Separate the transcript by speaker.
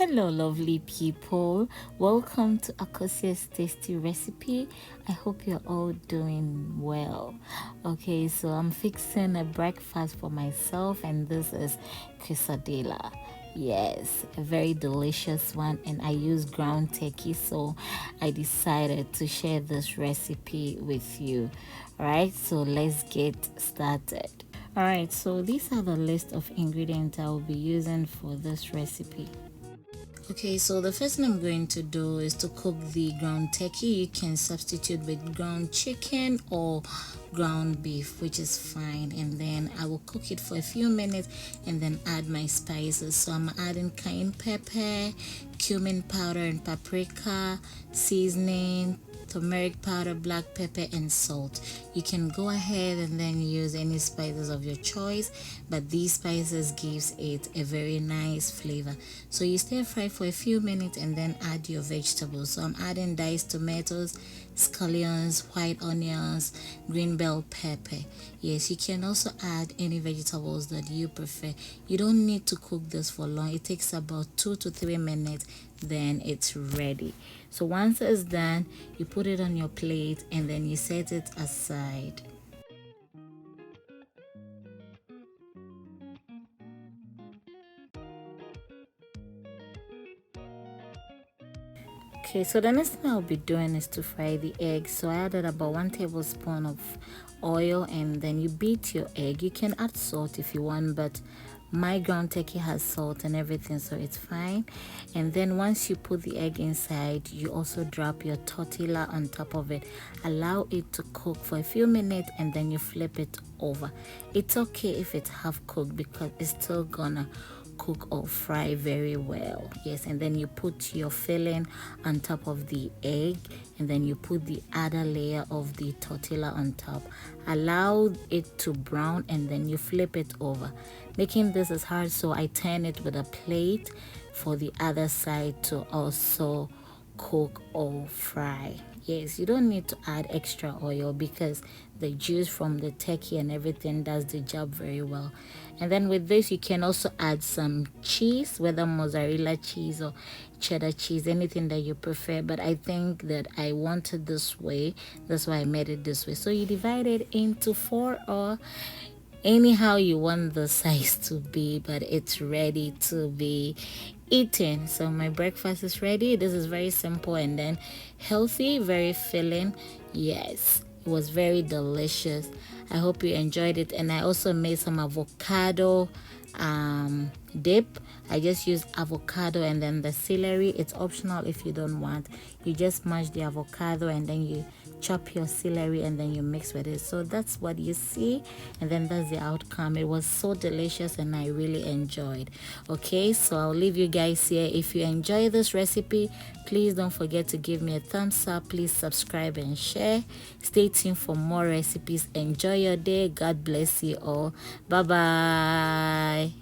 Speaker 1: Hello lovely people, welcome to Akosia's tasty recipe. I hope you're all doing well. Okay, so I'm fixing a breakfast for myself and this is quesadilla. Yes, a very delicious one, and I use ground turkey, so I decided to share this recipe with you. All right, so let's get started. All right, so these are the list of ingredients I will be using for this recipe. Okay, so the first thing I'm going to do is to cook the ground turkey. You can substitute with ground chicken or ground beef, which is fine. And then I will cook it for a few minutes and then add my spices. So I'm adding cayenne pepper, cumin powder and paprika, seasoning, turmeric powder, black pepper and salt. You can go ahead and then use any spices of your choice, but these spices gives it a very nice flavor. So you stir fry for a few minutes and then add your vegetables. So I'm adding diced tomatoes, scallions, white onions, green bell pepper. Yes, you can also add any vegetables that you prefer. You don't need to cook this for long. It takes about 2 to 3 minutes, then it's ready. So once it's done, you put it on your plate and then you set it aside. Okay, so the next thing I'll be doing is to fry the eggs. So I added about 1 tablespoon of oil and then you beat your egg. You can add salt if you want, but my ground turkey has salt and everything, so it's fine. And then once you put the egg inside, you also drop your tortilla on top of it. Allow it to cook for a few minutes and then you flip it over. It's okay if it's half cooked because it's still gonna cook or fry very well. Yes, and then you put your filling on top of the egg and then you put the other layer of the tortilla on top. Allow it to brown and then you flip it over. Making this is hard, so I turn it with a plate for the other side to also cook or fry. Yes, you don't need to add extra oil because the juice from the turkey and everything does the job very well. And then with this you can also add some cheese, whether mozzarella cheese or cheddar cheese, anything that you prefer, but I think that I want it this way, that's why I made it this way. So you divide it into 4 or anyhow you want the size to be, but it's ready to be eaten. So my breakfast is ready. This is very simple and then healthy, very filling. Yes, it was very delicious. I hope you enjoyed it. And I also made some avocado dip. I just used avocado and then the celery. It's optional if you don't want. You just mash the avocado and then you chop your celery and then you mix with it. So that's what you see, and then that's the outcome. It was so delicious and I really enjoyed. Okay, so I'll leave you guys here. If you enjoy this recipe, please don't forget to give me a thumbs up. Please subscribe and share. Stay tuned for more recipes. Enjoy your day. God bless you all. Bye bye.